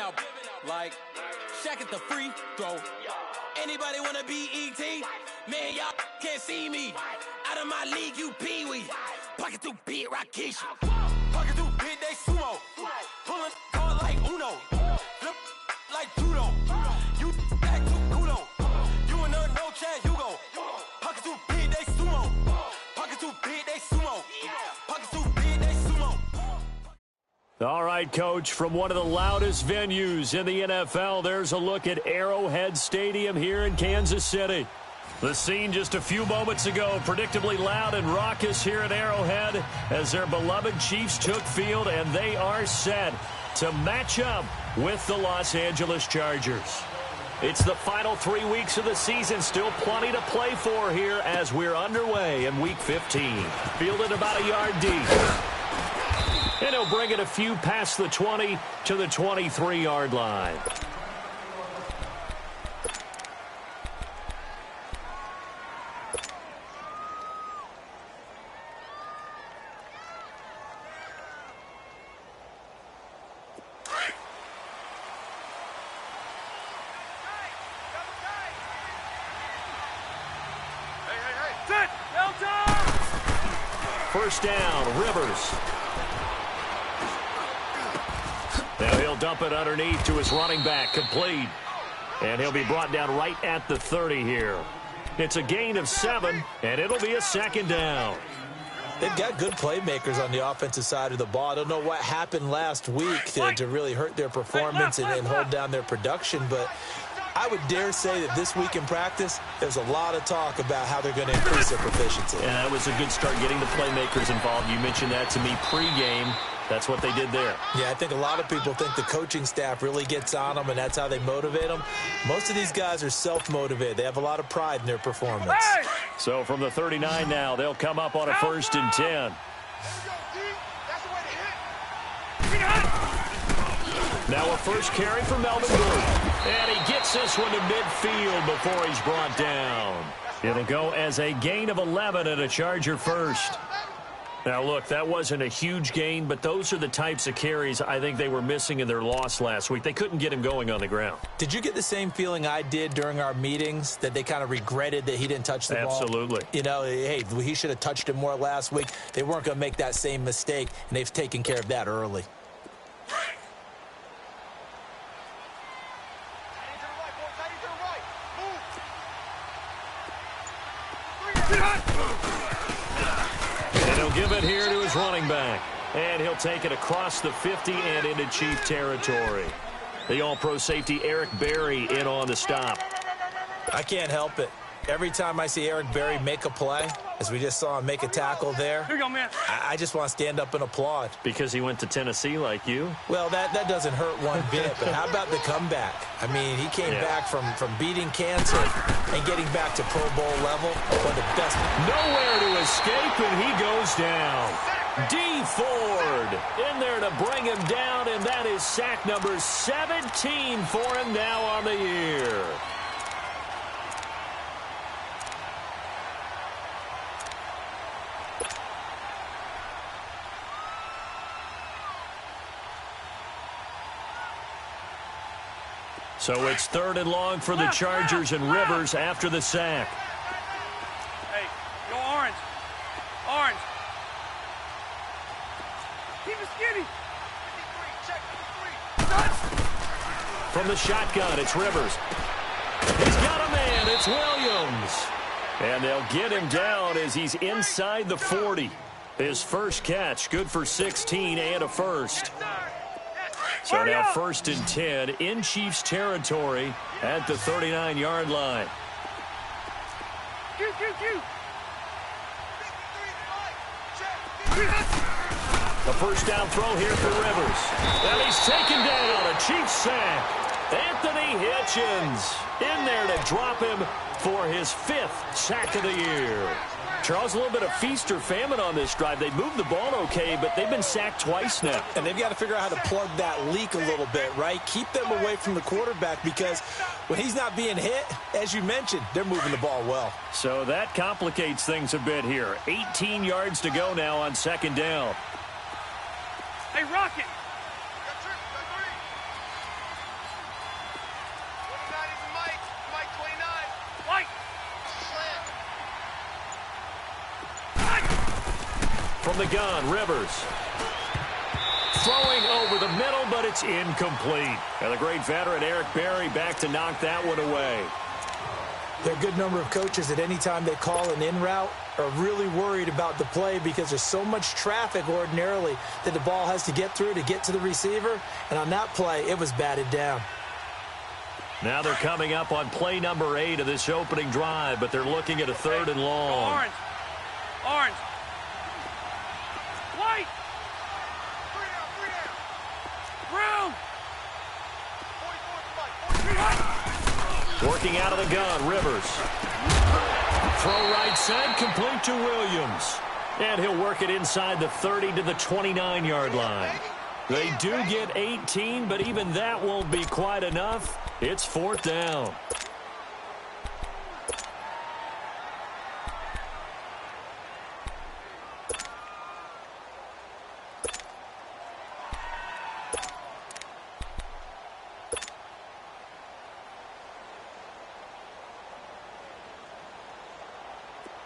out like Shaq at the free throw. Anybody wanna be ET? Man, y'all can't see me. Out of my league, you pee-wee. Pocket through beat, Rakesh. Pocket through big, they sumo. Pulling card like Uno. Flip like judo. You back to kudo. You in there, no Chad Hugo. Pocket through big, they sumo. Pocket through big, they sumo. Pocket through big, they sumo. All right, Coach, from one of the loudest venues in the NFL, there's a look at Arrowhead Stadium here in Kansas City. The scene just a few moments ago, predictably loud and raucous here at Arrowhead as their beloved Chiefs took field, and they are set to match up with the Los Angeles Chargers. It's the final 3 weeks of the season, still plenty to play for here as we're underway in Week 15. Fielded about a yard deep. And he'll bring it a few past the 20 to the 23-yard line. First down, Rivers. Now he'll dump it underneath to his running back, complete. And he'll be brought down right at the 30 here. It's a gain of 7, and it'll be a second down. They've got good playmakers on the offensive side of the ball. I don't know what happened last week to really hurt their performance and hold down their production, but I would dare say that this week in practice, there's a lot of talk about how they're going to increase their proficiency. Yeah, that was a good start getting the playmakers involved. You mentioned that to me pregame. That's what they did there. Yeah, I think a lot of people think the coaching staff really gets on them, and that's how they motivate them. Most of these guys are self-motivated. They have a lot of pride in their performance. So from the 39 now, they'll come up on a 1st and 10. Now a first carry for Melvin Gordon. And he gets this one to midfield before he's brought down. It'll go as a gain of 11 and a Charger first. Now, look, that wasn't a huge gain, but those are the types of carries I think they were missing in their loss last week. They couldn't get him going on the ground. Did you get the same feeling I did during our meetings, that they kind of regretted that he didn't touch the ball? Absolutely. You know, hey, he should have touched it more last week. They weren't going to make that same mistake, and they've taken care of that early. Give it here to his running back. And he'll take it across the 50 and into Chief territory. The All-Pro safety Eric Berry in on the stop. I can't help it. Every time I see Eric Berry make a play, as we just saw him make a tackle there, here you go, man. I just want to stand up and applaud. Because he went to Tennessee like you? Well, that doesn't hurt one bit, but how about the comeback? I mean, he came back from beating cancer and getting back to Pro Bowl level. One of the best. Nowhere to escape, and he goes down. D. Ford in there to bring him down, and that is sack number 17 for him now on the year. So it's 3rd and long for the Chargers, and Rivers after the sack. Hey, go orange. Orange. Keep it skinny. From the shotgun, it's Rivers. He's got a man. It's Williams. And they'll get him down as he's inside the 40. His first catch, good for 16 and a first. So now 1st and 10 in Chiefs territory at the 39-yard line. The first down throw here for Rivers. And he's taken down, a Chiefs sack. Anthony Hitchens in there to drop him for his 5th sack of the year. Charles, a little bit of feast or famine on this drive. They moved the ball okay, but they've been sacked twice now. And they've got to figure out how to plug that leak a little bit, right? Keep them away from the quarterback, because when he's not being hit, as you mentioned, they're moving the ball well. So that complicates things a bit here. 18 yards to go now on 2nd down. Hey, Rocket. From the gun, Rivers. Throwing over the middle, but it's incomplete. And the great veteran Eric Berry back to knock that one away. There are a good number of coaches that any time they call an in route are really worried about the play because there's so much traffic ordinarily that the ball has to get through to get to the receiver. And on that play, it was batted down. Now they're coming up on play number 8 of this opening drive, but they're looking at a 3rd and long. Orange. Orange. White. Brown. Working out of the gun, Rivers. Throw right side, complete to Williams. And he'll work it inside the 30 to the 29-yard line. They do get 18, but even that won't be quite enough. It's 4th down.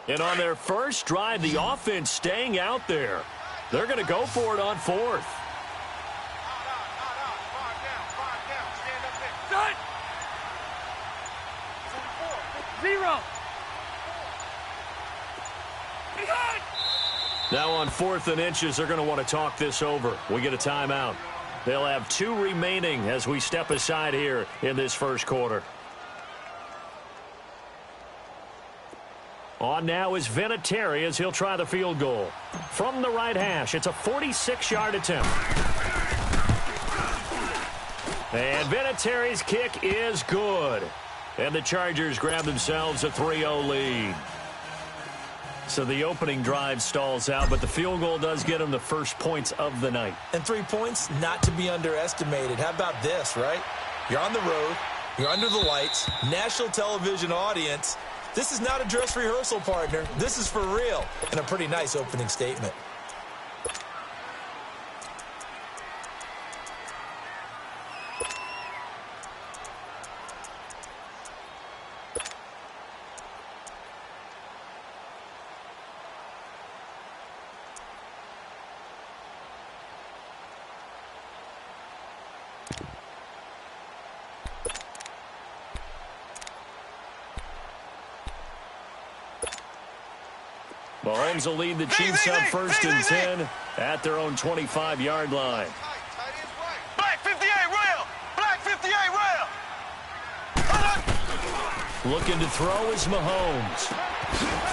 And on their first drive, the offense staying out there. They're going to go for it on 4th. Set. 0. Now on 4th and inches, they're going to want to talk this over. We get a timeout. They'll have 2 remaining as we step aside here in this first quarter. On now is Vinatieri as he'll try the field goal. From the right hash, it's a 46-yard attempt. And Vinatieri's kick is good. And the Chargers grab themselves a 3-0 lead. So the opening drive stalls out, but the field goal does get them the first points of the night. And 3 points, not to be underestimated. How about this, right? You're on the road. You're under the lights. National television audience. This is not a dress rehearsal, partner. This is for real. And a pretty nice opening statement. Mahomes will lead the Chiefs up 1st and 10 at their own 25-yard line. Black 58 rail. Black 58 rail. Looking to throw is Mahomes.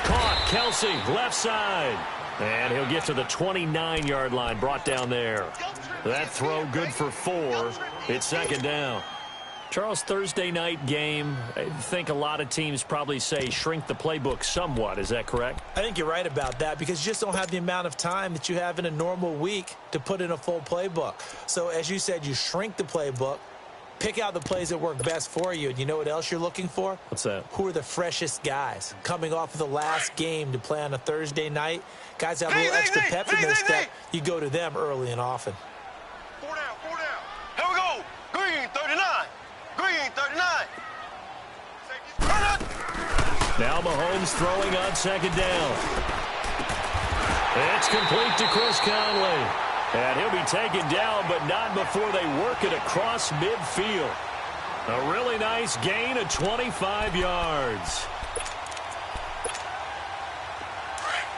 Caught, Kelsey, left side. And he'll get to the 29-yard line, brought down there. That throw good for 4. It's 2nd down. Charles, Thursday night game, I think a lot of teams probably say shrink the playbook somewhat. Is that correct? I think you're right about that because you just don't have the amount of time that you have in a normal week to put in a full playbook. So as you said, you shrink the playbook, pick out the plays that work best for you. And you know what else you're looking for? What's that? Who are the freshest guys coming off of the last game to play on a Thursday night? Guys have a little extra pep in their step. You go to them early and often. 4 down, 4 down. Here we go. Green 39. Green 39. Now Mahomes throwing on 2nd down. It's complete to Chris Conley. And he'll be taken down, but not before they work it across midfield. A really nice gain of 25 yards.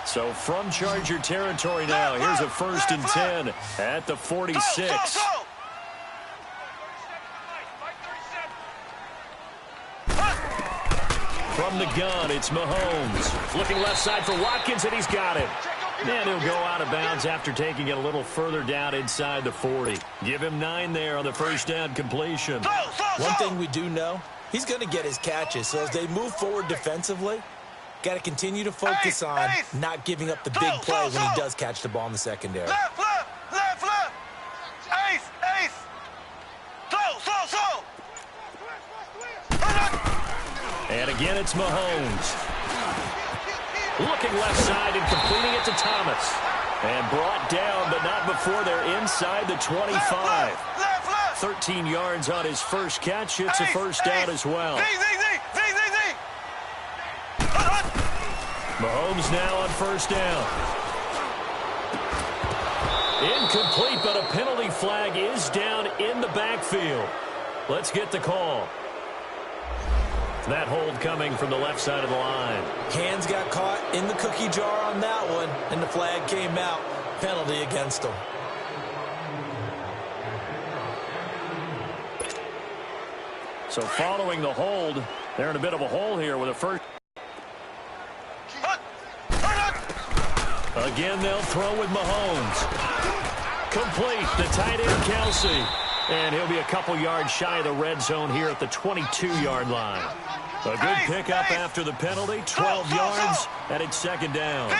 So from Charger territory now, here's a 1st and 10 at the 46. From the gun, it's Mahomes. Looking left side for Watkins, and he's got it. And he'll go out of bounds after taking it a little further down inside the 40. Give him 9 there on the 1st down completion. One thing we do know, he's going to get his catches. So as they move forward defensively, got to continue to focus on not giving up the big play when he does catch the ball in the secondary. Left. Ace. Slow. And again, it's Mahomes. Looking left side and completing it to Thomas. And brought down, but not before they're inside the 25. 13 yards on his first catch. It's a 1st down as well. Mahomes now on 1st down. Incomplete, but a penalty flag is down in the backfield. Let's get the call. That hold coming from the left side of the line. Hands got caught in the cookie jar on that one, and the flag came out. Penalty against him. So following the hold, they're in a bit of a hole here with a first. Again, they'll throw with Mahomes. Complete, the tight end, Kelsey. And he'll be a couple yards shy of the red zone here at the 22-yard line. A good pickup after the penalty, 12 yards, and it's second down.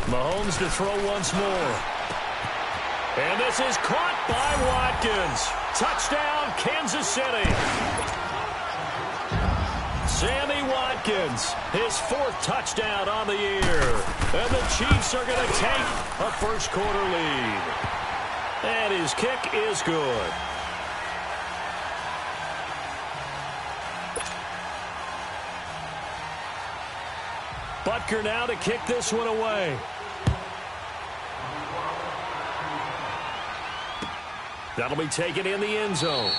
Mahomes to throw once more. And this is caught by Watkins. Touchdown, Kansas City. Sammy Watkins, his 4th touchdown on the year. And the Chiefs are going to take a first-quarter lead. And his kick is good. Butker now to kick this one away. That'll be taken in the end zone.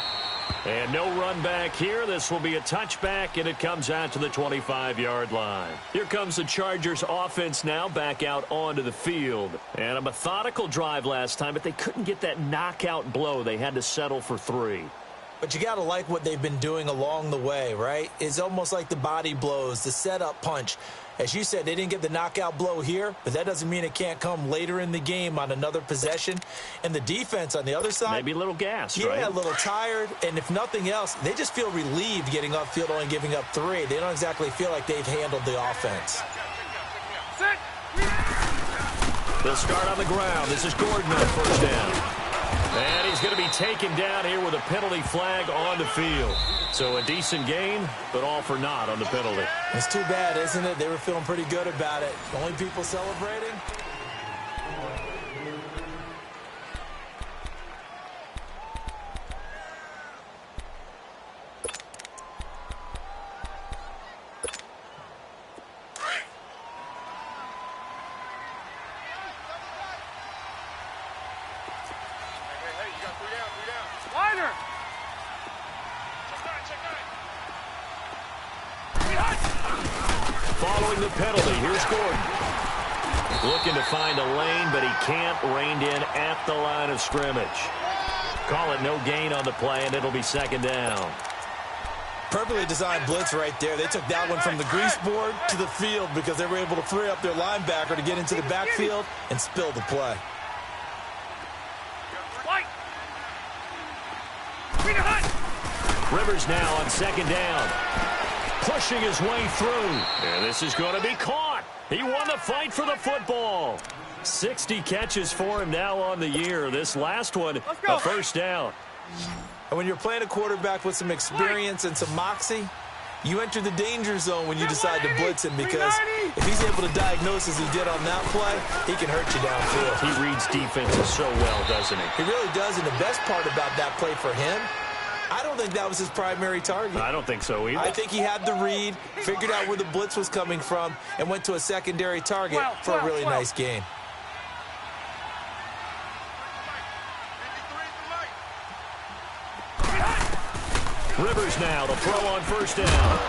And no run back here. This will be a touchback, and it comes out to the 25-yard line. Here comes the Chargers offense now back out onto the field. And a methodical drive last time, but they couldn't get that knockout blow. They had to settle for 3. But you got to like what they've been doing along the way, right? It's almost like the body blows, the setup punch. As you said, they didn't get the knockout blow here, but that doesn't mean it can't come later in the game on another possession. And the defense on the other side, maybe a little gassed, right? Yeah, a little tired. And if nothing else, they just feel relieved getting upfield, only giving up 3. They don't exactly feel like they've handled the offense. They'll start on the ground. This is Gordon on first down. And he's going to be taken down here with a penalty flag on the field. So a decent gain, but all for naught on the penalty. It's too bad, isn't it? They were feeling pretty good about it. Only people celebrating. Following the penalty, here's Gordon. Looking to find a lane, but he can't. Reined in at the line of scrimmage. Call it no gain on the play, and it'll be second down. Perfectly designed blitz right there. They took that one from the grease board to the field because they were able to free up their linebacker to get into the backfield and spill the play. Rivers now on second down. Pushing his way through. And this is going to be caught. He won the fight for the football. 60 catches for him now on the year. This last one, a first down. And when you're playing a quarterback with some experience and some moxie, you enter the danger zone when you decide to blitz him, because if he's able to diagnose as he did on that play, he can hurt you downfield. He reads defenses so well, doesn't he? He really does, and the best part about that play for him, I don't think that was his primary target. I don't think so either. I think he had the read, figured out where the blitz was coming from, and went to a secondary target for a really nice gain. Rivers now to throw on first down.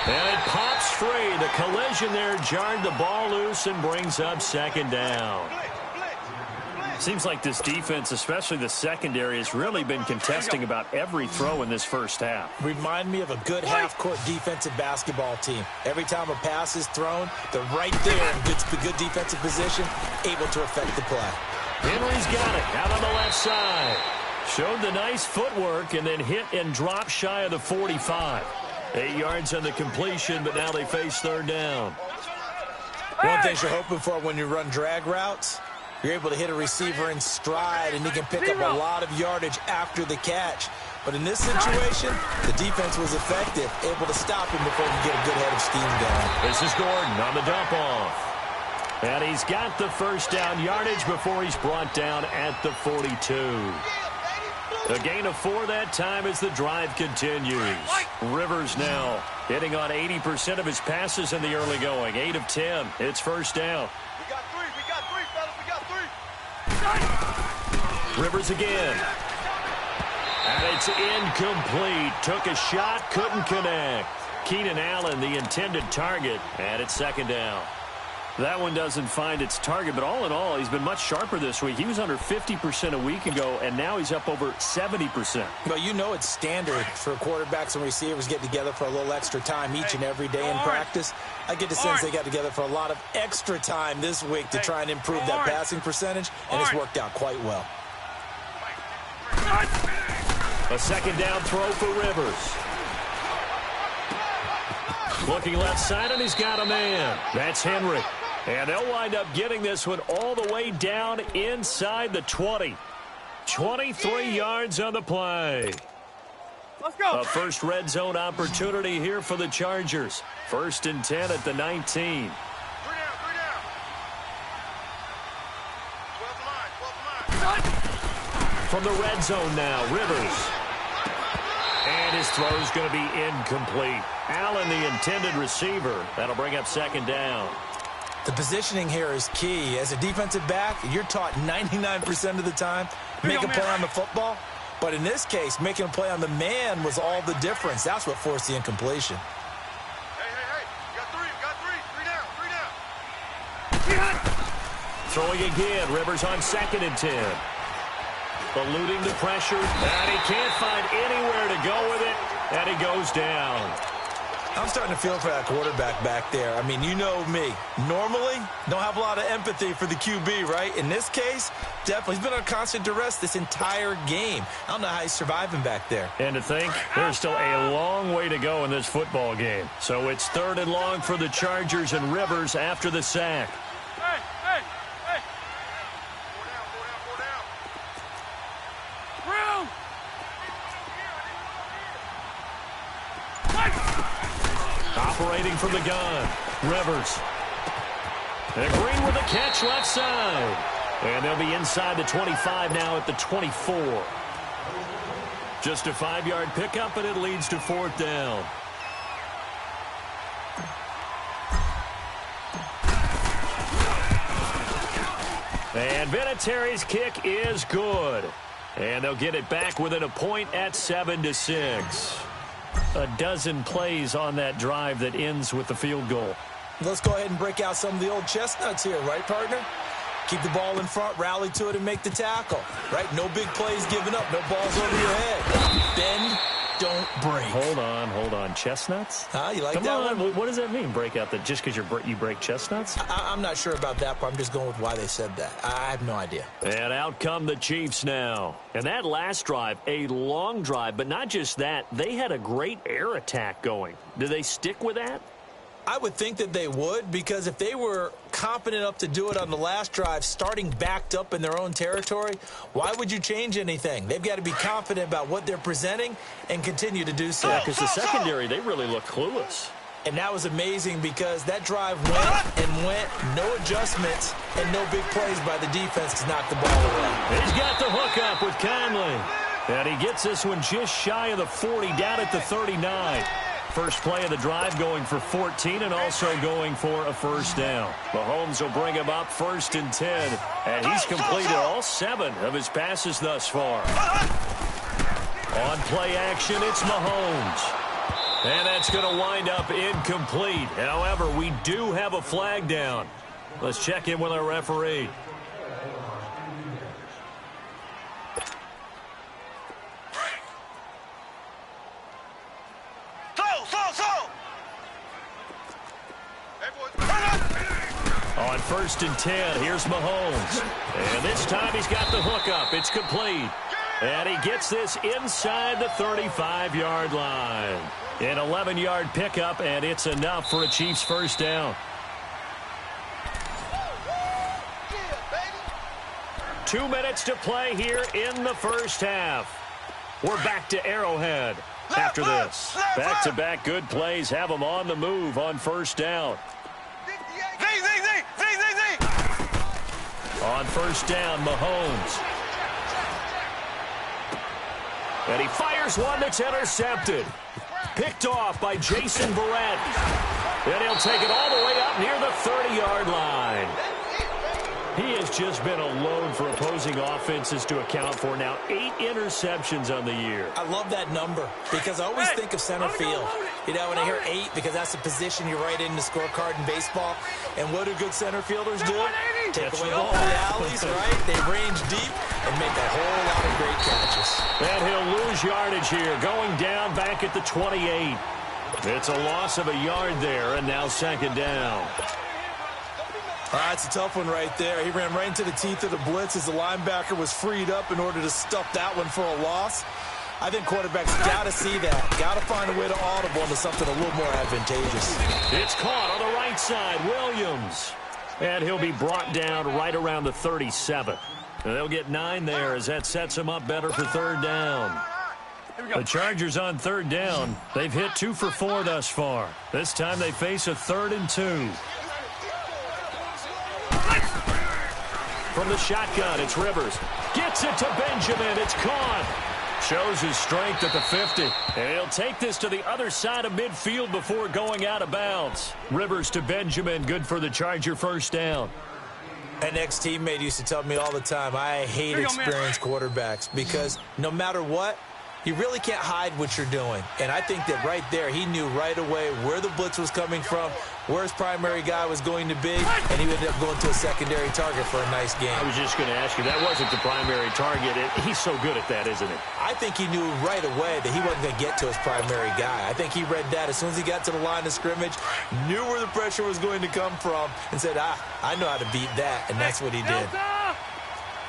And it pops free. The collision there jarred the ball loose and brings up second down. Seems like this defense, especially the secondary, has really been contesting about every throw in this first half. Remind me of a good half-court defensive basketball team. Every time a pass is thrown, they're right there in good defensive position, able to affect the play. Henry's got it out on the left side. Showed the nice footwork and then hit and dropped shy of the 45. 8 yards on the completion, but now they face third down. One thing you're hoping for when you run drag routes, you're able to hit a receiver in stride, and he can pick up a lot of yardage after the catch. But in this situation, the defense was effective, able to stop him before he could get a good head of steam going. This is Gordon on the dump off. And he's got the first down yardage before he's brought down at the 42. A gain of 4 that time as the drive continues. Rivers now hitting on 80% of his passes in the early going. 8 of 10. It's first down. We got three, fellas. We got three. Rivers again. And it's incomplete. Took a shot, couldn't connect. Keenan Allen, the intended target, and it's second down. That one doesn't find its target, but all in all, he's been much sharper this week. He was under 50% a week ago, and now he's up over 70%. Well, you know it's standard for quarterbacks and receivers get together for a little extra time each and every day in practice. I get the sense they got together for a lot of extra time this week to try and improve that passing percentage, and it's worked out quite well. A second down throw for Rivers. Looking left side, and he's got a man. That's Henry. And they'll wind up getting this one all the way down inside the 20. 23 yards on the play. Let's go. A first red zone opportunity here for the Chargers. 1st and 10 at the 19. 3 down. 12 line. From the red zone now, Rivers. And his throw is going to be incomplete. Allen, the intended receiver. That'll bring up second down. The positioning here is key. As a defensive back, you're taught 99% of the time, make a play on the football. But in this case, making a play on the man was all the difference. That's what forced the incompletion. Hey. We got three. 3 down. Throwing again. Rivers on 2nd and 10. Eluding the pressure. And he can't find anywhere to go with it. And he goes down. I'm starting to feel for that quarterback back there. I mean, you know me. Normally, don't have a lot of empathy for the QB, right? In this case, definitely. He's been on constant duress this entire game. I don't know how he's surviving back there. And to think, there's still a long way to go in this football game. So it's 3rd and long for the Chargers and Rivers after the sack. Hey. 4 down. Room. Operating from the gun, Rivers. And Green with a catch left side. And they'll be inside the 25 now at the 24. Just a 5-yard pickup, and it leads to 4th down. And Vinatieri's kick is good. And they'll get it back within a point at 7-6. A dozen plays on that drive that ends with the field goal. Let's go ahead and break out some of the old chestnuts here, right, partner? Keep the ball in front, rally to it, and make the tackle, right? No big plays given up, no balls over your head. Bend, don't break. Hold on. Chestnuts? You like Come that on. one? What does that mean, break out? That just because you break chestnuts? I'm not sure about that, but I'm just going with why they said that. I have no idea. And out come the Chiefs now. And that last drive, a long drive, but not just that. They had a great air attack going. Do they stick with that? I would think that they would, because if they were confident enough to do it on the last drive, starting backed up in their own territory, why would you change anything? They've got to be confident about what they're presenting and continue to do so. Yeah, because the secondary, they really look clueless. And that was amazing because that drive went, no adjustments, and no big plays by the defense to knock the ball away. He's got the hook up with Conley. And he gets this one just shy of the 40, down at the 39. First play of the drive going for 14 and also going for a first down. Mahomes will bring him up 1st and 10. And he's completed all 7 of his passes thus far. On play action, it's Mahomes. And that's going to wind up incomplete. However, we do have a flag down. Let's check in with our referee. On 1st and 10, here's Mahomes. And this time he's got the hook up. It's complete. And he gets this inside the 35-yard line. An 11-yard pickup, and it's enough for a Chiefs first down. 2 minutes to play here in the first half. We're back to Arrowhead after this. Back-to-back good plays have them on the move on first down. On first down, Mahomes. And he fires one that's intercepted. Picked off by Jason Verrett. And he'll take it all the way up near the 30-yard line. He has just been a load for opposing offenses to account for now. 8 interceptions on the year. I love that number because I always think of center field. You know, when I hear 8, because that's the position you write in the scorecard in baseball. And what do good center fielders do? Take away all the alleys, right? They range deep and make a whole lot of great catches. And he'll lose yardage here, going down back at the 28. It's a loss of a yard there, and now second down. It's a tough one right there. He ran right into the teeth of the blitz as the linebacker was freed up in order to stuff that one for a loss. I think quarterbacks got to see that. Got to find a way to audible into something a little more advantageous. It's caught on the right side, Williams. And he'll be brought down right around the 37. And they'll get 9 there as that sets him up better for third down. The Chargers on third down. They've hit 2 for 4 thus far. This time they face a 3rd and 2. From the shotgun, it's Rivers. Gets it to Benjamin. It's caught. Shows his strength at the 50. And he'll take this to the other side of midfield before going out of bounds. Rivers to Benjamin. Good for the Charger first down. An ex-teammate used to tell me all the time, I hate experienced quarterbacks because no matter what, you really can't hide what you're doing. And I think that right there, he knew right away where the blitz was coming from, where his primary guy was going to be, and he ended up going to a secondary target for a nice game. I was just going to ask you, that wasn't the primary target. He's so good at that, isn't he? I think he knew right away that he wasn't going to get to his primary guy. I think he read that as soon as he got to the line of scrimmage, knew where the pressure was going to come from, and said, I know how to beat that, and that's what he did. Delta!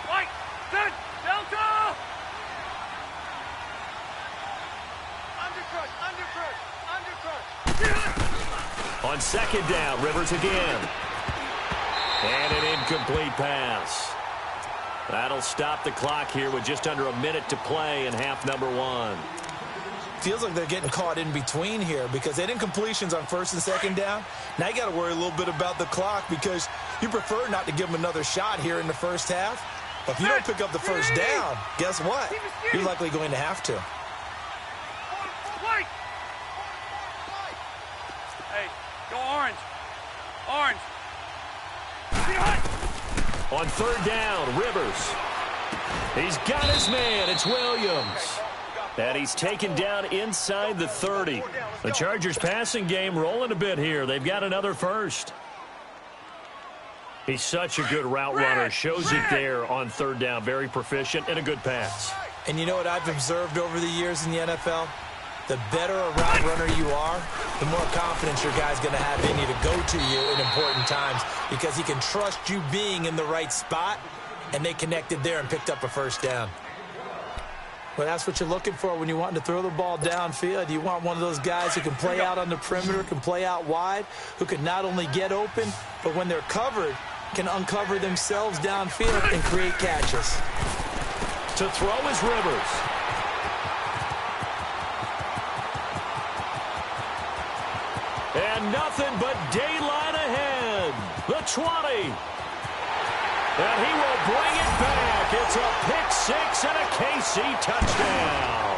White! Set! Delta! On second down, Rivers again. And an incomplete pass. That'll stop the clock here with just under a minute to play in half number 1. Feels like they're getting caught in between here because they didn't completions on first and second down. Now you got to worry a little bit about the clock because you prefer not to give them another shot here in the first half. But if you don't pick up the first down, guess what? You're likely going to have to. Hey, go orange. Orange. On third down, Rivers. He's got his man. It's Williams. And he's taken down inside the 30. The Chargers passing game rolling a bit here. They've got another first. He's such a good route runner. Shows it there on third down. Very proficient and a good pass. And you know what I've observed over the years in the NFL? The better a route runner you are, the more confidence your guy's going to have in you to go to you in important times because he can trust you being in the right spot, and they connected there and picked up a first down. Well, that's what you're looking for when you want to throw the ball downfield. You want one of those guys who can play out on the perimeter, can play out wide, who can not only get open, but when they're covered, can uncover themselves downfield and create catches. To throw is Rivers. And nothing but daylight ahead. The 20. And he will bring it back. It's a pick six and a KC touchdown.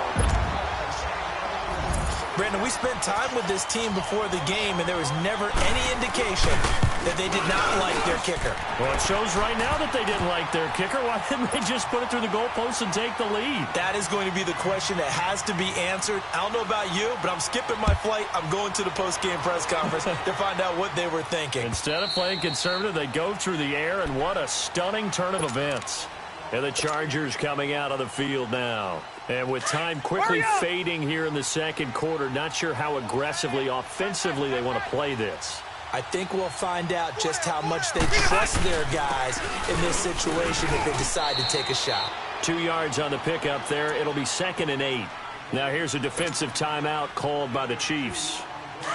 Brandon, we spent time with this team before the game, and there was never any indication that they did not like their kicker. Well, it shows right now that they didn't like their kicker. Why didn't they just put it through the goalpost and take the lead? That is going to be the question that has to be answered. I don't know about you, but I'm skipping my flight. I'm going to the post-game press conference to find out what they were thinking. Instead of playing conservative, they go through the air, and what a stunning turn of events. And the Chargers coming out on the field now. And with time quickly fading here in the second quarter, not sure how aggressively, offensively they want to play this. I think we'll find out just how much they trust their guys in this situation if they decide to take a shot. 2 yards on the pickup there. It'll be 2nd and 8. Now here's a defensive timeout called by the Chiefs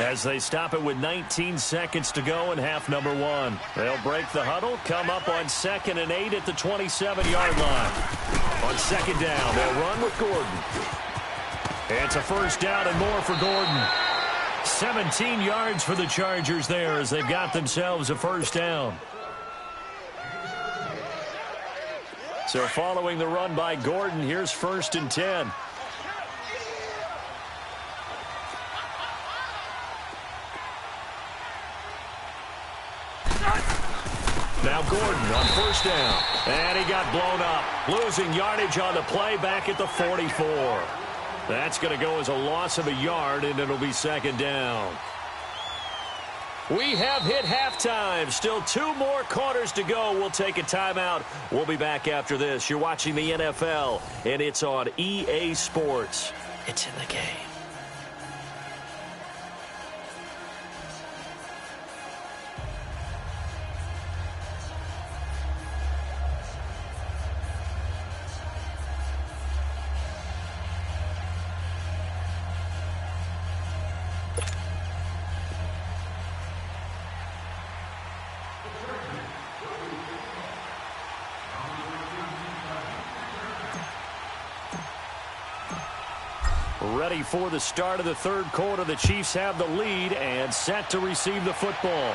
as they stop it with 19 seconds to go in half number 1. They'll break the huddle, come up on 2nd and 8 at the 27-yard line. On second down, they'll run with Gordon. It's a first down and more for Gordon. 17 yards for the Chargers there as they've got themselves a first down. So following the run by Gordon, here's 1st and 10. Gordon on first down. And he got blown up. Losing yardage on the play back at the 44. That's going to go as a loss of a yard, and it'll be second down. We have hit halftime. Still 2 more quarters to go. We'll take a timeout. We'll be back after this. You're watching the NFL, and it's on EA Sports. It's in the game. Ready for the start of the third quarter. The Chiefs have the lead and set to receive the football.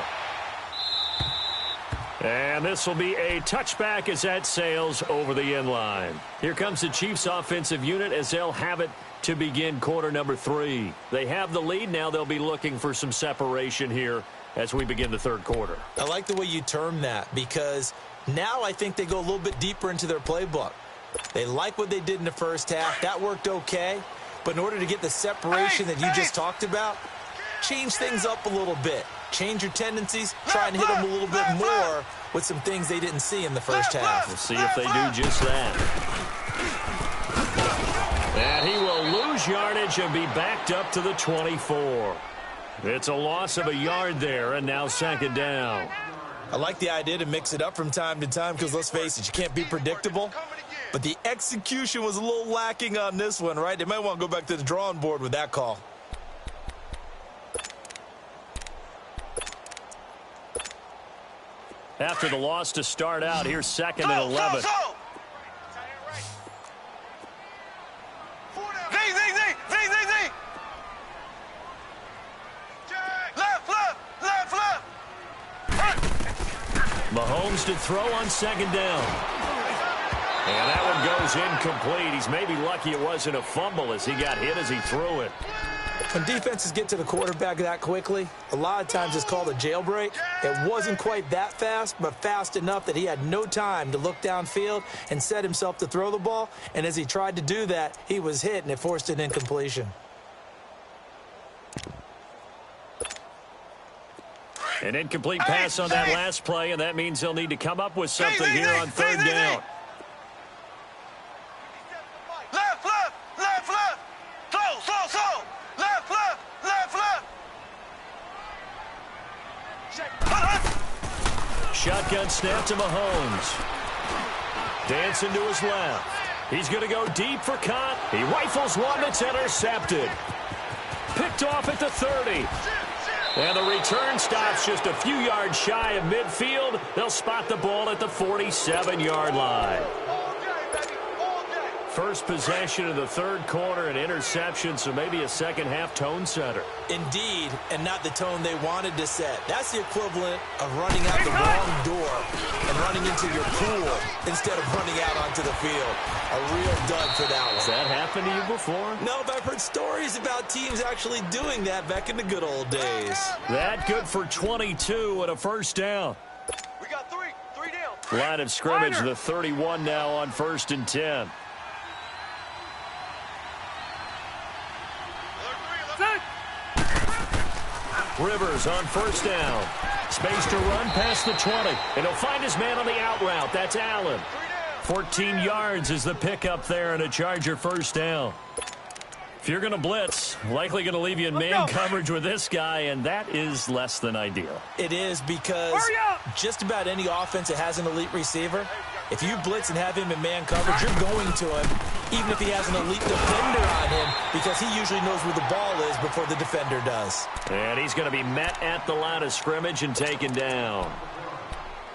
And this will be a touchback as that sails over the end line. Here comes the Chiefs offensive unit as they'll have it to begin quarter number 3. They have the lead. Now they'll be looking for some separation here as we begin the third quarter. I like the way you term that, because now I think they go a little bit deeper into their playbook. They like what they did in the first half. That worked okay. But in order to get the separation that you just talked about, change things up a little bit. Change your tendencies, try and hit them a little bit more with some things they didn't see in the first half. We'll see if they do just that. And he will lose yardage and be backed up to the 24. It's a loss of a yard there, and now second down. I like the idea to mix it up from time to time because, let's face it, you can't be predictable. But the execution was a little lacking on this one, right? They might want to go back to the drawing board with that call. After the loss to start out, here's second and 11. Mahomes to throw on second down. And that one goes incomplete. He's maybe lucky it wasn't a fumble as he got hit as he threw it. When defenses get to the quarterback that quickly, a lot of times it's called a jailbreak. It wasn't quite that fast, but fast enough that he had no time to look downfield and set himself to throw the ball. And as he tried to do that, he was hit, and it forced an incompletion. An incomplete pass on that last play, and that means they'll need to come up with something here on third down. Shotgun snap to Mahomes. Dancing to his left. He's going to go deep for Cott. He rifles one that's intercepted. Picked off at the 30. And the return stops just a few yards shy of midfield. They'll spot the ball at the 47-yard line. First possession of the third quarter, an interception, so maybe a second-half tone setter. Indeed, and not the tone they wanted to set. That's the equivalent of running out the wrong door and running into your pool instead of running out onto the field. A real dud for that one. Has that happened to you before? No, but I've heard stories about teams actually doing that back in the good old days. That good for 22 and a first down. We got three down. Line of scrimmage, the 31 now on 1st and 10. Rivers on first down. Space to run past the 20. And he'll find his man on the out route. That's Allen. 14 yards is the pickup there and a Charger first down. If you're going to blitz, likely going to leave you in man coverage with this guy, and that is less than ideal. It is, because just about any offense that has an elite receiver, if you blitz and have him in man coverage, you're going to him, even if he has an elite defender on him, because he usually knows where the ball is before the defender does. And he's going to be met at the line of scrimmage and taken down.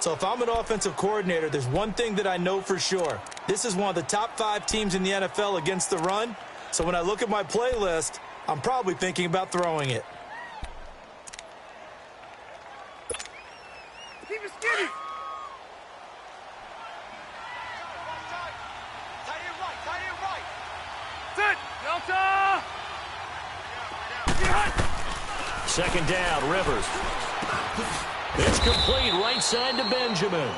So if I'm an offensive coordinator, there's one thing that I know for sure. This is one of the top 5 teams in the NFL against the run. So when I look at my playlist, I'm probably thinking about throwing it. Keep it skinny. Sit. Delta. Second down, Rivers. It's complete right side to Benjamin.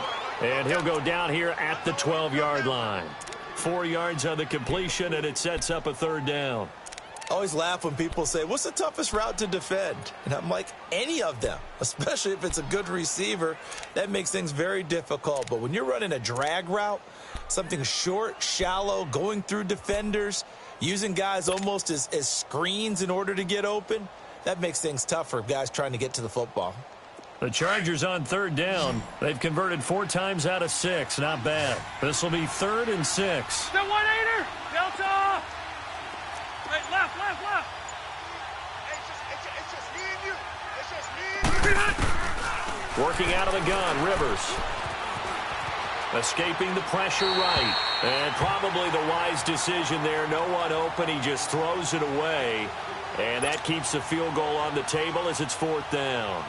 And he'll go down here at the 12-yard line. 4 yards on the completion, and it sets up a third down. I always laugh when people say, what's the toughest route to defend? And I'm like, any of them, especially if it's a good receiver. That makes things very difficult. But when you're running a drag route, something short, shallow, going through defenders, using guys almost as screens in order to get open, that makes things tough for guys trying to get to the football. The Chargers on third down. They've converted 4 times out of 6. Not bad. This will be 3rd and 6. The 1-8er. Delta. Hey, left. It's just me and you. It's just me and you. Working out of the gun, Rivers. Escaping the pressure right. And probably the wise decision there. No one open. He just throws it away. And that keeps the field goal on the table as it's 4th down.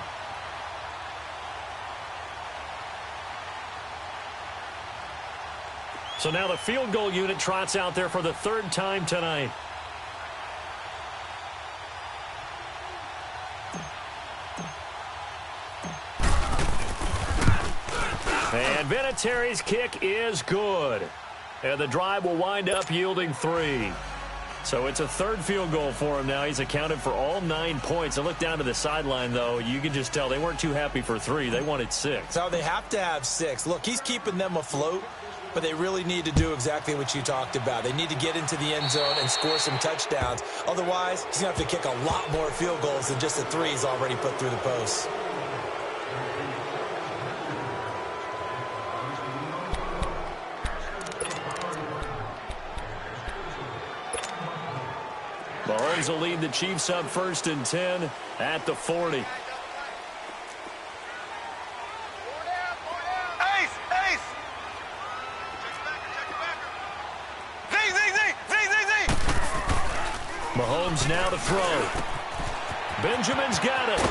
So now the field goal unit trots out there for the 3rd time tonight. And Vinatieri's kick is good. And the drive will wind up yielding 3. So it's a 3rd field goal for him now. He's accounted for all 9 points. I look down to the sideline, though. You can just tell they weren't too happy for 3. They wanted 6. So they have to have 6. Look, he's keeping them afloat, but they really need to do exactly what you talked about. They need to get into the end zone and score some touchdowns. Otherwise, he's going to have to kick a lot more field goals than just the 3 he's already put through the posts. Mahomes will lead the Chiefs up 1st and 10 at the 40. Ace! Z! Mahomes now to throw. Benjamin's got it.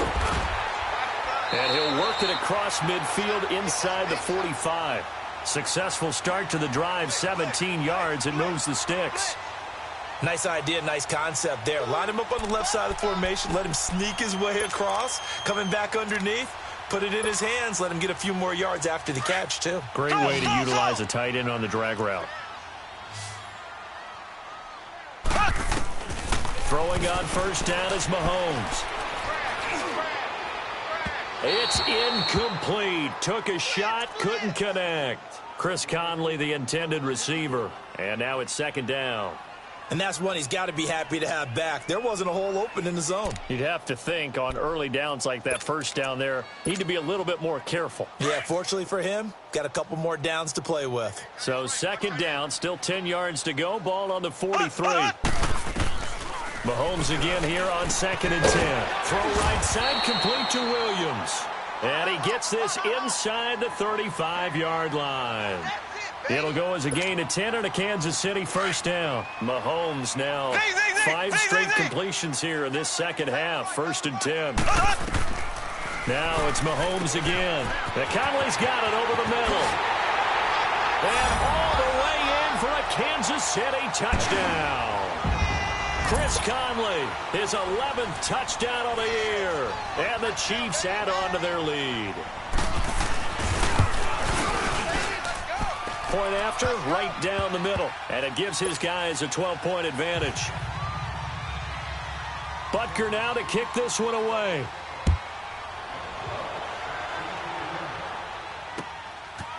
And he'll work it across midfield inside the 45. Successful start to the drive, 17 yards, and moves the sticks. Nice idea, nice concept there. Line him up on the left side of the formation, let him sneak his way across, coming back underneath, put it in his hands, let him get a few more yards after the catch, too. Great way to utilize a tight end on the drag route. Throwing on 1st down is Mahomes. It's incomplete. Took a shot, couldn't connect. Chris Conley, the intended receiver. And now it's 2nd down. And that's one he's got to be happy to have back. There wasn't a hole open in the zone. You'd have to think on early downs like that 1st down there, need to be a little bit more careful. Yeah, fortunately for him, got a couple more downs to play with. So 2nd down, still 10 yards to go. Ball on the 43. Mahomes again here on 2nd and 10. Throw right side, complete to Williams. And he gets this inside the 35-yard line. It'll go as a gain of 10 and a Kansas City 1st down. Mahomes now 5 straight completions here in this 2nd half. 1st and 10. Now it's Mahomes again. Conley's got it over the middle. And all the way in for a Kansas City touchdown. Chris Conley, his 11th touchdown of the year. And the Chiefs add on to their lead. Point after, right down the middle. And it gives his guys a 12-point advantage. Butker now to kick this one away.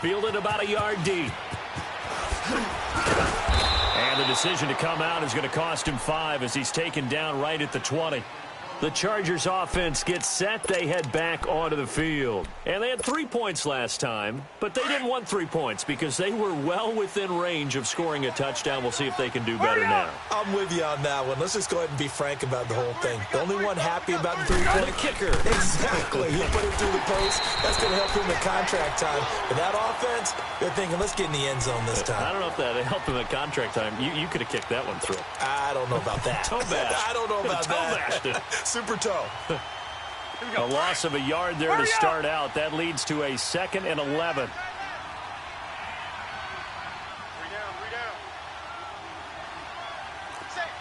Fielded about a yard deep. And the decision to come out is going to cost him 5 as he's taken down right at the 20. The Chargers offense gets set. They head back onto the field. And they had 3 points last time, but they didn't want 3 points because they were well within range of scoring a touchdown. We'll see if they can do better now. I'm with you on that one. Let's just go ahead and be frank about the whole thing. The only one happy about the 3-point the kicker. Exactly. He'll put it through the post. That's going to help him at contract time. But that offense, they're thinking, let's get in the end zone this time. I don't know if that helped him at contract time. You could have kicked that one through. I don't know about that. Toe bash. I don't know about that. Toe Super toe. A loss of a yard there to start out. That leads to a 2nd and 11. 3 down. Safe.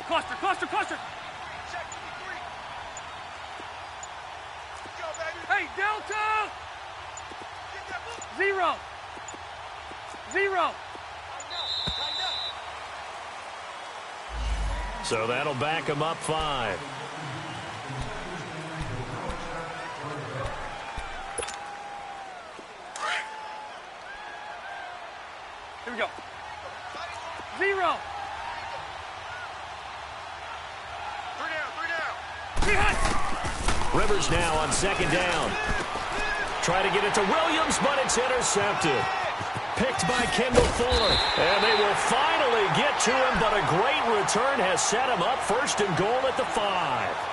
Cluster. Check 3. 0. So that'll back him up 5. Here we go. 0. 3 down. Rivers now on 2nd down. Try to get it to Williams, but it's intercepted. Picked by Kendall Fuller. And they will finally get to him, but a great return has set him up 1st and goal at the 5.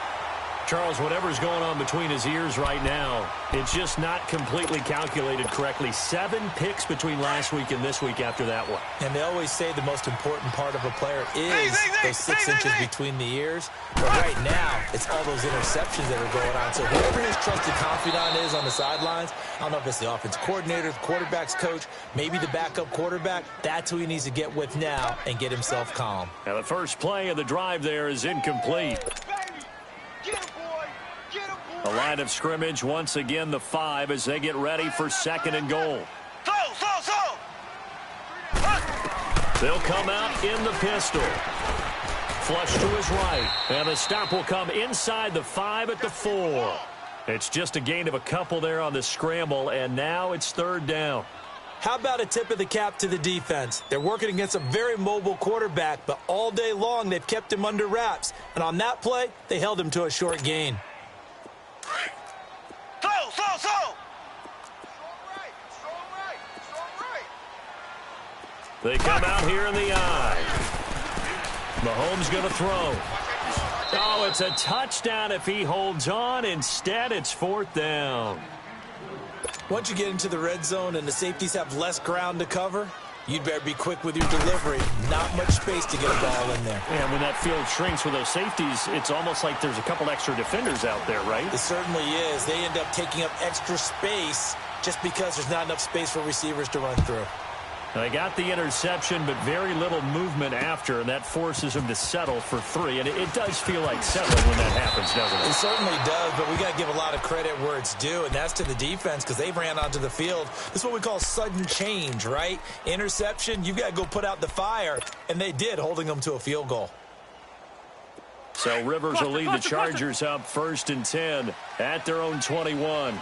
Charles, whatever's going on between his ears right now, it's just not completely calculated correctly. 7 picks between last week and this week after that one. And they always say the most important part of a player is those 6 inches between the ears. But right now, it's all those interceptions that are going on. So whoever his trusted confidant is on the sidelines, I don't know if it's the offense coordinator, the quarterback's coach, maybe the backup quarterback, that's who he needs to get with now and get himself calm. Now the first play of the drive there is incomplete. The line of scrimmage, once again, the 5 as they get ready for 2nd and goal. They'll come out in the pistol. Flush to his right. And the stop will come inside the 5 at the 4. It's just a gain of a couple there on the scramble, and now it's 3rd down. How about a tip of the cap to the defense? They're working against a very mobile quarterback, but all day long they've kept him under wraps. And on that play, they held him to a short gain. They come out here in the eye. Mahomes going to throw. Oh, it's a touchdown if he holds on. Instead, it's 4th down. Once you get into the red zone and the safeties have less ground to cover, you'd better be quick with your delivery. Not much space to get a ball in there. And when that field shrinks with those safeties, it's almost like there's a couple extra defenders out there, right? It certainly is. They end up taking up extra space just because there's not enough space for receivers to run through. They got the interception, but very little movement after, and that forces them to settle for 3. And it does feel like settling when that happens, doesn't it? It certainly does, but we got to give a lot of credit where it's due, and that's to the defense because they ran onto the field. This is what we call sudden change, right? Interception, you've got to go put out the fire, and they did, holding them to a field goal. So Rivers will lead the Chargers up 1st and 10 at their own 21.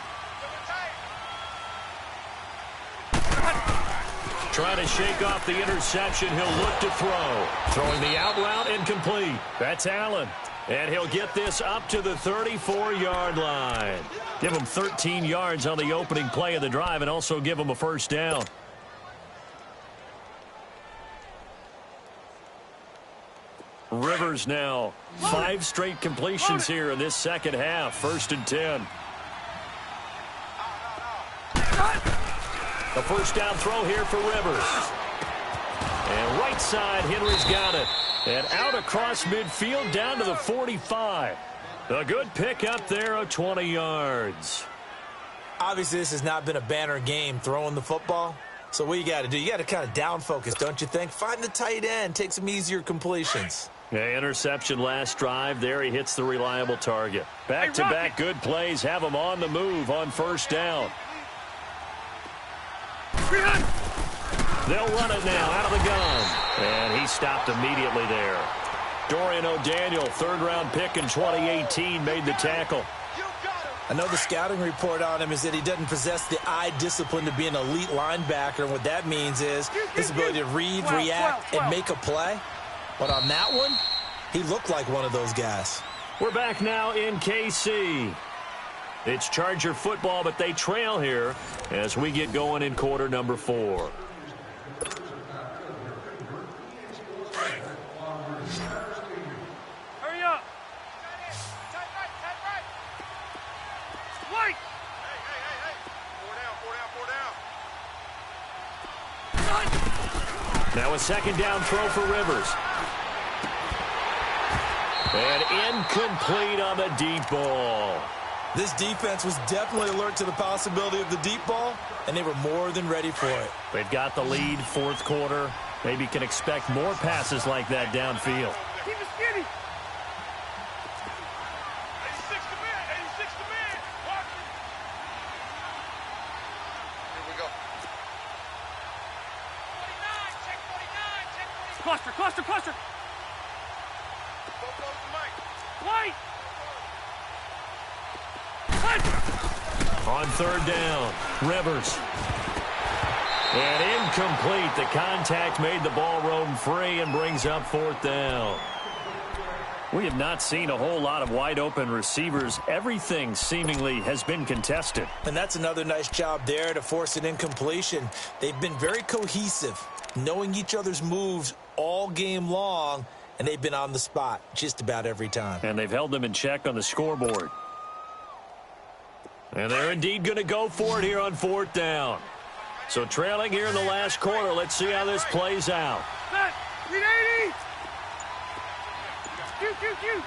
Trying to shake off the interception. He'll look to throw. Throwing the out route incomplete. That's Allen. And he'll get this up to the 34-yard line. Give him 13 yards on the opening play of the drive and also give him a 1st down. Rivers now 5 straight completions here in this 2nd half. 1st and 10. A 1st down throw here for Rivers. And right side, Henry's got it. And out across midfield down to the 45. A good pick up there of 20 yards. Obviously, this has not been a banner game throwing the football. So what you got to do, you got to kind of down focus, don't you think? Find the tight end, take some easier completions. Yeah, interception last drive. There he hits the reliable target. Back-to-back good plays have him on the move on 1st down. They'll run it now out of the gun. And he stopped immediately there. Dorian O'Daniel, 3rd-round pick in 2018, made the tackle. I know the scouting report on him is that he doesn't possess the eye discipline to be an elite linebacker. And what that means is his ability to read, react, and make a play. But on that one, he looked like one of those guys. We're back now in KC. It's Charger football, but they trail here as we get going in quarter number 4. Hurry up. Wait. Hey. 4 down. Now a 2nd down throw for Rivers. And incomplete on the deep ball. This defense was definitely alert to the possibility of the deep ball, and they were more than ready for it. They've got the lead, 4th quarter. Maybe can expect more passes like that downfield. Keep it skinny. 86 to man. Watch it. Here we go. Cluster. White. On third down, Rivers. And incomplete. The contact made the ball roam free and brings up fourth down. We have not seen a whole lot of wide-open receivers. Everything seemingly has been contested. And that's another nice job there to force an incompletion. They've been very cohesive, knowing each other's moves all game long, and they've been on the spot just about every time. And they've held them in check on the scoreboard. And they're indeed going to go for it here on fourth down. So trailing here in the last quarter. Let's see how this plays out. Set. 380. Q.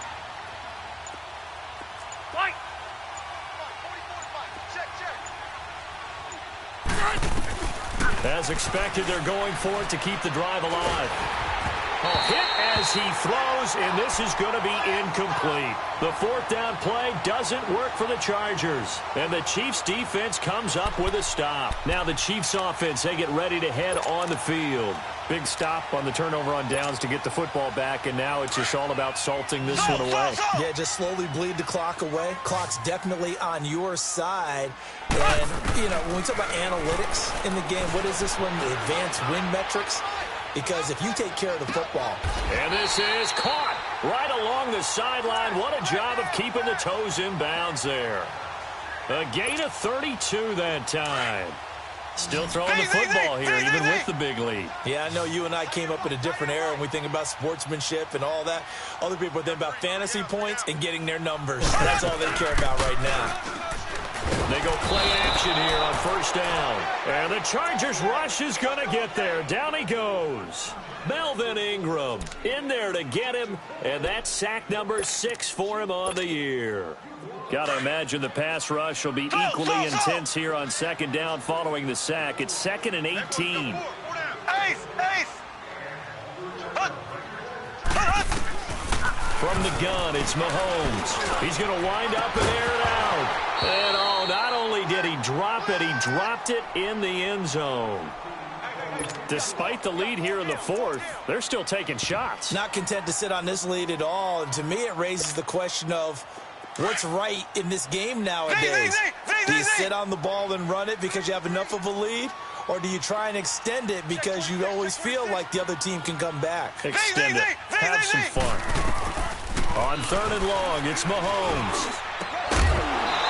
White. As expected, they're going for it to keep the drive alive. Hit as he throws, and this is going to be incomplete. The fourth down play doesn't work for the Chargers, and the Chiefs' defense comes up with a stop. Now the Chiefs' offense, they get ready to head on the field. Big stop on the turnover on downs to get the football back, and now it's just all about salting this one away. Yeah, just slowly bleed the clock away. Clock's definitely on your side. And, you know, when we talk about analytics in the game, what is this one? The advanced win metrics? Because if you take care of the football. And this is caught right along the sideline. What a job of keeping the toes in bounds there. A gain of 32 that time. Still throwing the football here, even with the big lead. Yeah, I know you and I came up in a different era when we think about sportsmanship and all that. Other people think about fantasy points and getting their numbers. That's all they care about right now. They go play action here on first down. And the Chargers rush is going to get there. Down he goes. Melvin Ingram in there to get him. And that's sack number 6 for him on the year. Got to imagine the pass rush will be equally intense here on second down following the sack. It's 2nd and 18. From the gun, it's Mahomes. He's going to wind up and air it out. And oh, not only did he drop it, he dropped it in the end zone. Despite the lead here in the fourth, they're still taking shots. Not content to sit on this lead at all. And to me, it raises the question of what's right in this game nowadays. Do you sit on the ball and run it because you have enough of a lead? Or do you try and extend it because you always feel like the other team can come back? Extend it. Have some fun. On 3rd and long, it's Mahomes.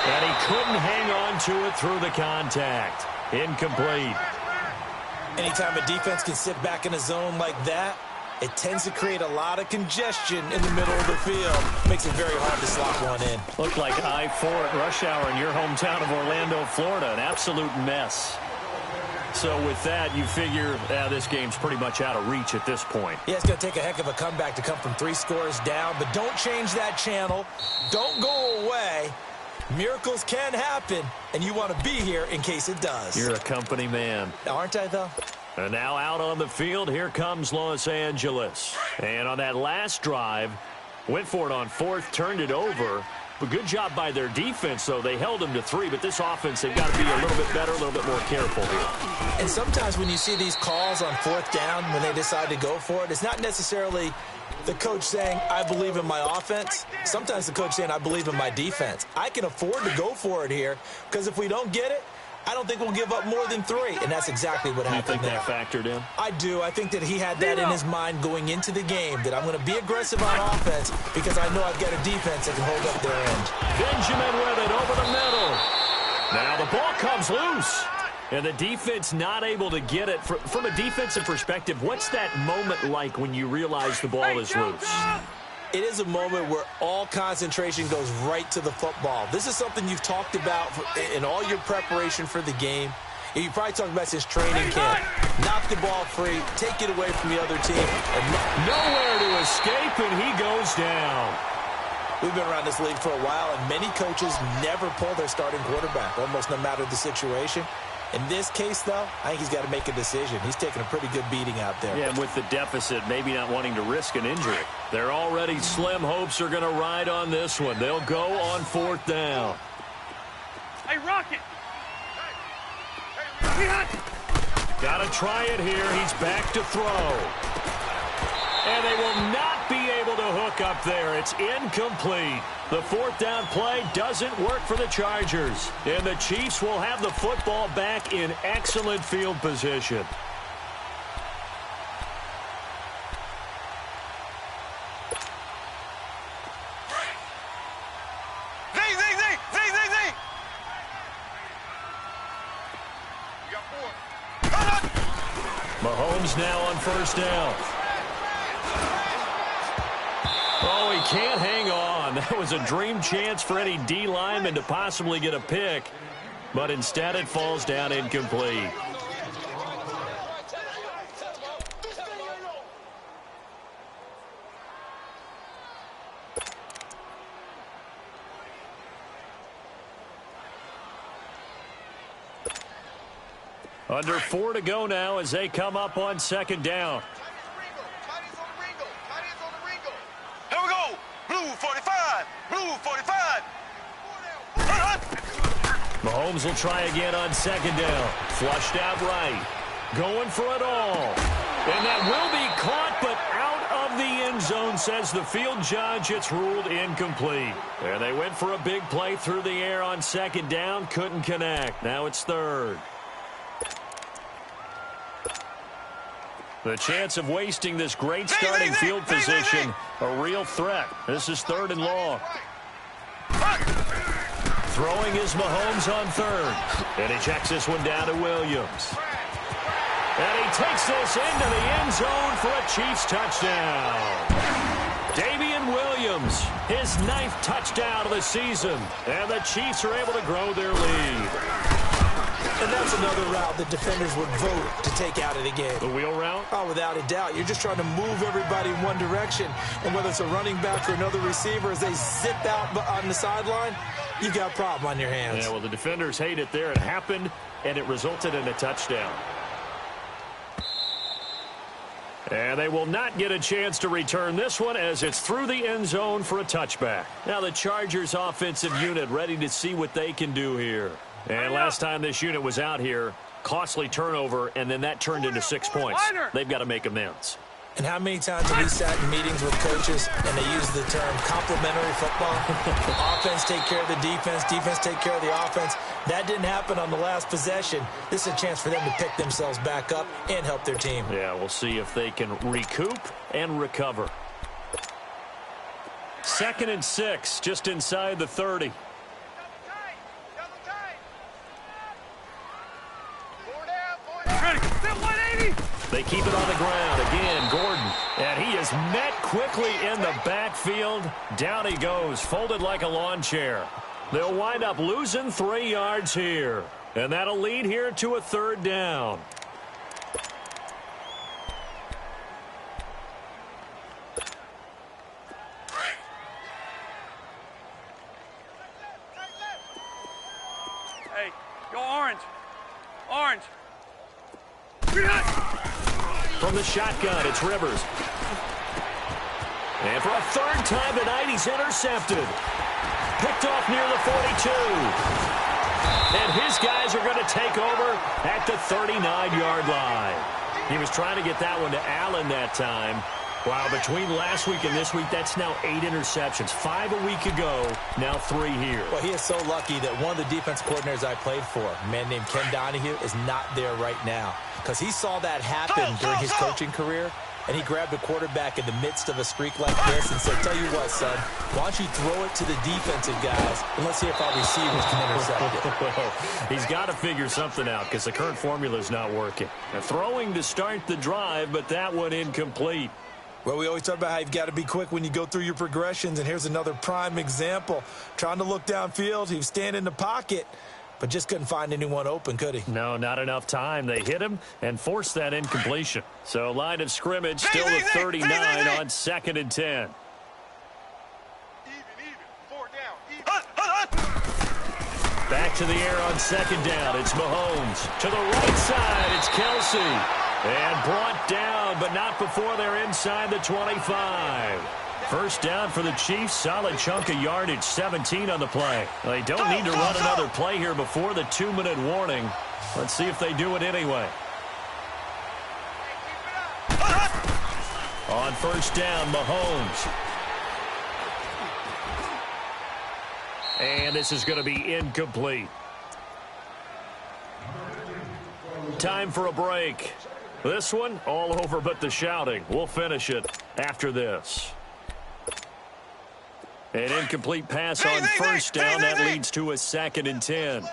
And he couldn't hang on to it through the contact. Incomplete. Anytime a defense can sit back in a zone like that, it tends to create a lot of congestion in the middle of the field. Makes it very hard to slot one in. Looked like I-4 at rush hour in your hometown of Orlando, Florida. An absolute mess. So with that, you figure this game's pretty much out of reach at this point. Yeah, it's going to take a heck of a comeback to come from 3 scores down. But don't change that channel. Don't go away. Miracles can happen, and you want to be here in case it does. You're a company man. Aren't I, though? And now out on the field, here comes Los Angeles. And on that last drive, went for it on 4th, turned it over. But good job by their defense, though. They held them to 3, but this offense, they've got to be a little bit better, a little bit more careful here. And sometimes when you see these calls on 4th down, when they decide to go for it, it's not necessarily the coach saying, I believe in my offense. Sometimes the coach saying, I believe in my defense. I can afford to go for it here, because if we don't get it, I don't think we'll give up more than 3, and that's exactly what happened there. You think that factored in? I do. I think that he had that in his mind going into the game, that I'm going to be aggressive on offense because I know I've got a defense that can hold up their end. Benjamin with it over the middle. Now the ball comes loose, and the defense not able to get it. From a defensive perspective, what's that moment like when you realize the ball is loose? It is a moment where all concentration goes right to the football. This is something you've talked about in all your preparation for the game. You probably talked about since training camp. Knock the ball free, take it away from the other team. And nowhere to escape, and he goes down. We've been around this league for a while, and many coaches never pull their starting quarterback, almost no matter the situation. In this case, though, I think he's got to make a decision. He's taking a pretty good beating out there. Yeah, and with the deficit, maybe not wanting to risk an injury. They're already slim hopes are going to ride on this one. They'll go on 4th down. Hey, Rocket! Got to try it here. He's back to throw. And they will not be able to hook up there. It's incomplete. The fourth down play doesn't work for the Chargers. And the Chiefs will have the football back in excellent field position. Mahomes now on first down. Oh, he can't hang on. That was a dream chance for any D lineman to possibly get a pick, but instead it falls down incomplete. Under 4 to go now as they come up on second down. Here we go. Blue 45. Blue 45. Mahomes will try again on second down. Flushed out right. Going for it all. And that will be caught, but out of the end zone, says the field judge. It's ruled incomplete. And they went for a big play through the air on second down. Couldn't connect. Now it's third. The chance of wasting this great starting field position, a real threat. This is third and long. Throwing is Mahomes on third. And he checks this one down to Williams. And he takes this into the end zone for a Chiefs touchdown. Damian Williams, his 9th touchdown of the season. And the Chiefs are able to grow their lead. And that's another route that defenders would vote to take out of the game. The wheel route? Oh, without a doubt. You're just trying to move everybody in one direction. And whether it's a running back or another receiver, as they zip out on the sideline, you got a problem on your hands. Yeah, well, the defenders hate it there. It happened, and it resulted in a touchdown. And they will not get a chance to return this one as it's through the end zone for a touchback. Now the Chargers offensive unit ready to see what they can do here. And last time this unit was out here, costly turnover, and then that turned into 6 points. They've got to make amends. And how many times have we sat in meetings with coaches and they use the term complementary football? Offense take care of the defense, defense take care of the offense. That didn't happen on the last possession. This is a chance for them to pick themselves back up and help their team. Yeah, we'll see if they can recoup and recover. 2nd and 6, just inside the 30. They keep it on the ground. Again, Gordon. And he is met quickly in the backfield. Down he goes, folded like a lawn chair. They'll wind up losing 3 yards here. And that'll lead here to a third down. Hey, go orange. Orange. From the shotgun, it's Rivers. And for a third time tonight, he's intercepted. Picked off near the 42. And his guys are going to take over at the 39-yard line. He was trying to get that one to Allen that time. Wow, between last week and this week, that's now 8 interceptions. 5 a week ago, now 3 here. Well, he is so lucky that one of the defense coordinators I played for, a man named Ken Donahue, is not there right now. Because he saw that happen during his coaching career, and he grabbed the quarterback in the midst of a streak like this and said, tell you what, son, why don't you throw it to the defensive guys, and let's see if our receivers can intercept it. He's got to figure something out because the current formula is not working. Now, throwing to start the drive, but that one incomplete. Well, we always talk about how you've got to be quick when you go through your progressions, and here's another prime example. Trying to look downfield, he was standing in the pocket, but just couldn't find anyone open, could he? No, not enough time. They hit him and forced that incompletion. So line of scrimmage still at 39 on 2nd and 10. Even. 4 down. Even. Back to the air on 2nd down. It's Mahomes. To the right side, it's Kelsey. And brought down, but not before they're inside the 25. First down for the Chiefs. Solid chunk of yardage, 17 on the play. They don't need to run another play here before the 2-minute warning. Let's see if they do it anyway. On first down, Mahomes. And this is going to be incomplete. Time for a break. This one, all over but the shouting. We'll finish it after this. An incomplete pass on first down. That leads to a 2nd and 10. Watch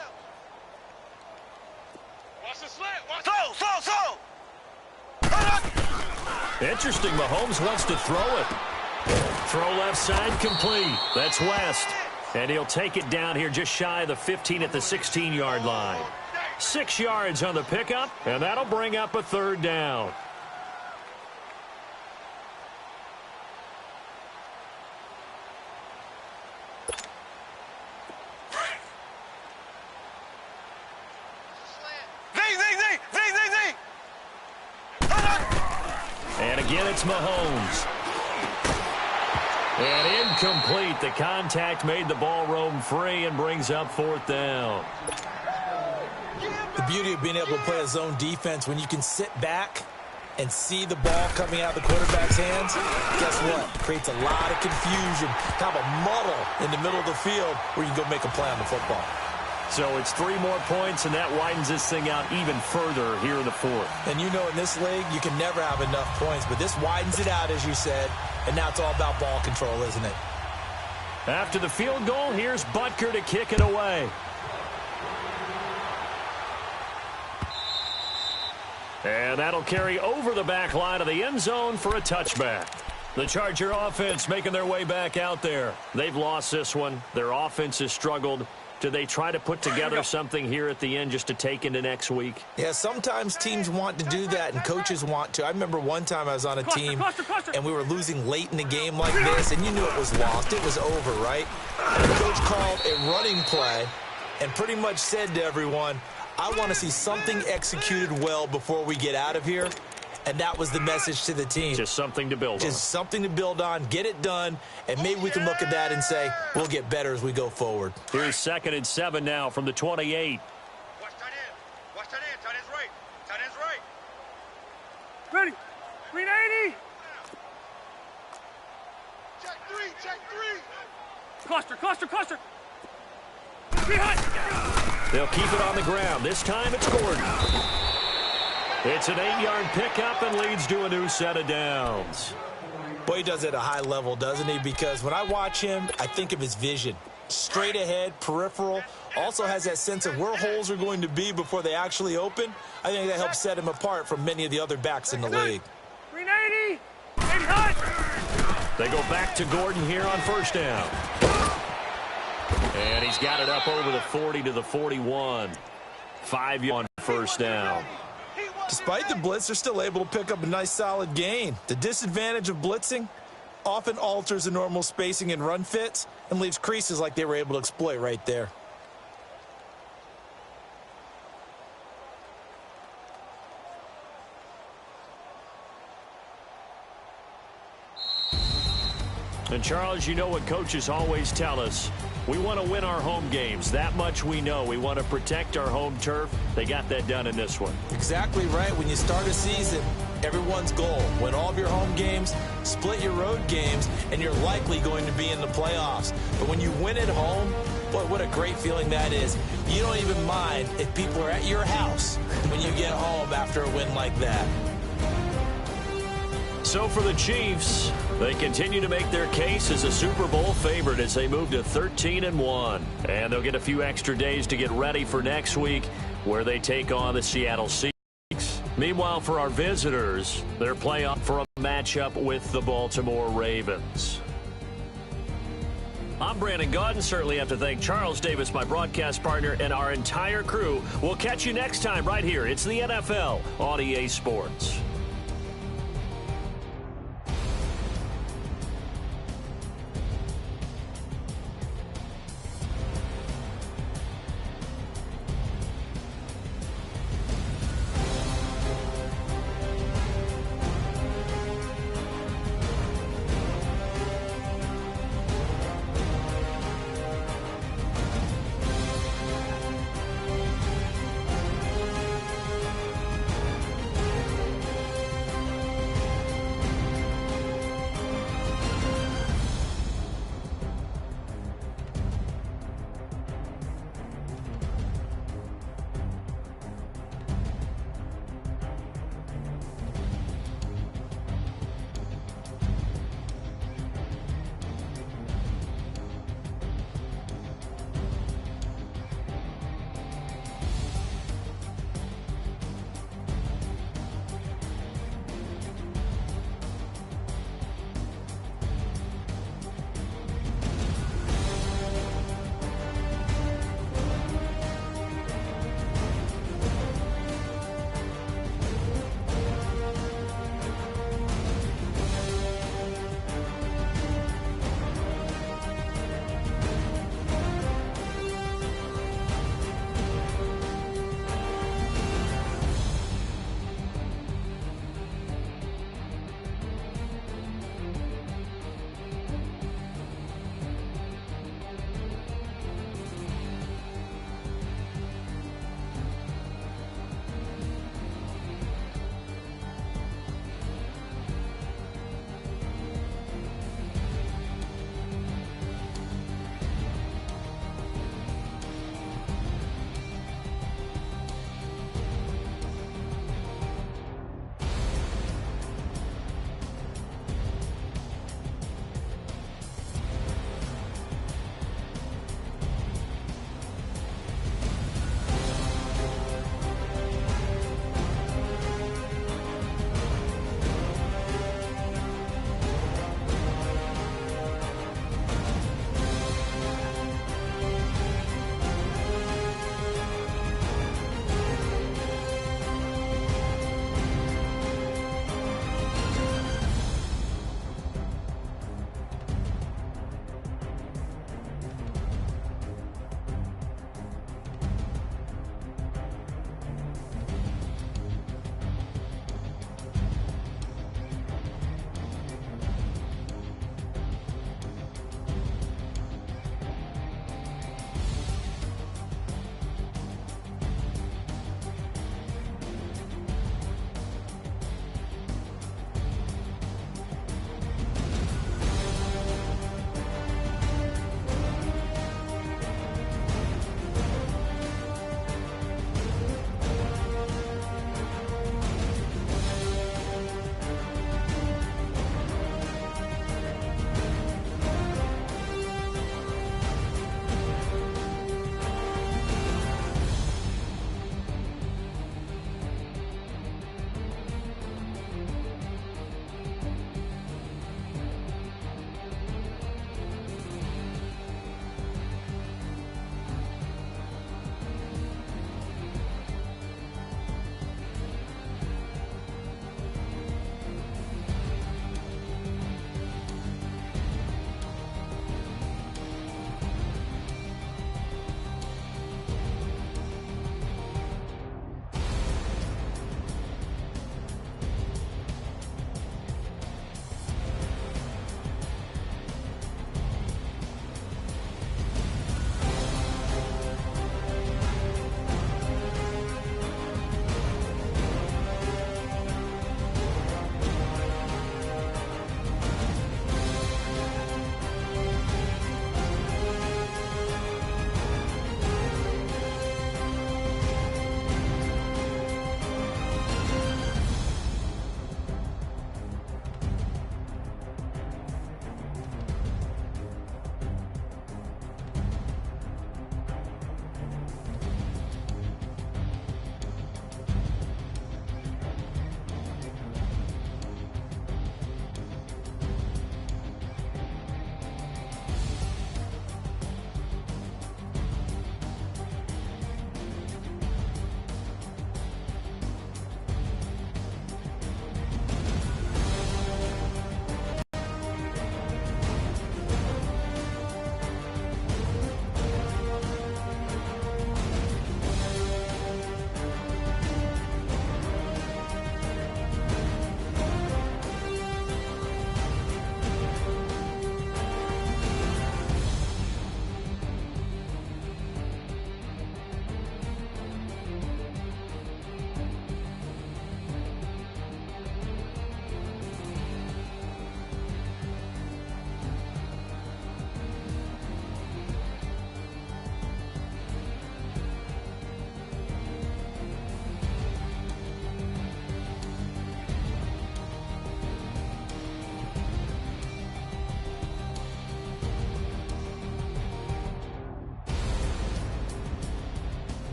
the slant. Slow. Interesting. Mahomes wants to throw it. Throw left side complete. That's West. And he'll take it down here just shy of the 15 at the 16-yard line. 6 yards on the pickup, and that'll bring up a 3rd down. And again, it's Mahomes. And incomplete. The contact made the ball roam free and brings up 4th down. The beauty of being able to play a zone defense, when you can sit back and see the ball coming out of the quarterback's hands, guess what? It creates a lot of confusion, kind of a muddle in the middle of the field where you can go make a play on the football. So it's 3 more points, and that widens this thing out even further here in the 4th. And you know, in this league, you can never have enough points, but this widens it out, as you said, and now it's all about ball control, isn't it? After the field goal, here's Butker to kick it away. And that'll carry over the back line of the end zone for a touchback. The Charger offense making their way back out there. They've lost this one. Their offense has struggled. Do they try to put together something here at the end just to take into next week? Yeah, sometimes teams want to do that and coaches want to. I remember one time I was on a team and we were losing late in the game like this, and you knew it was lost. It was over, right? And the coach called a running play and pretty much said to everyone, I want to see something executed well before we get out of here. And that was the message to the team. Just something to build on. Just something to build on, get it done, and maybe we can look at that and say, we'll get better as we go forward. Here's 2nd and 7 now from the 28. Watch tight end. Watch tight end. Tight end's right. Tight end's right. Ready. 380. Check three. Cluster. Behind. They'll keep it on the ground. This time it's Gordon. It's an 8-yard pickup and leads to a new set of downs. Boy, he does it at a high level, doesn't he? Because when I watch him, I think of his vision. Straight ahead, peripheral, also has that sense of where holes are going to be before they actually open. I think that helps set him apart from many of the other backs in the league. 380. 800. They go back to Gordon here on first down. And he's got it up over the 40 to the 41. 5 yards on first down. Despite the blitz, they're still able to pick up a nice solid gain. The disadvantage of blitzing often alters the normal spacing and run fits and leaves creases like they were able to exploit right there. And Charles, you know what coaches always tell us. We want to win our home games. That much we know. We want to protect our home turf. They got that done in this one. Exactly right. When you start a season, everyone's goal, win all of your home games, split your road games, and you're likely going to be in the playoffs. But when you win at home, boy, what a great feeling that is. You don't even mind if people are at your house when you get home after a win like that. So for the Chiefs, they continue to make their case as a Super Bowl favorite as they move to 13-1. And they'll get a few extra days to get ready for next week where they take on the Seattle Seahawks. Meanwhile, for our visitors, they're playing for a matchup with the Baltimore Ravens. I'm Brandon Gaudin. Certainly have to thank Charles Davis, my broadcast partner, and our entire crew. We'll catch you next time right here. It's the NFL on EA Sports.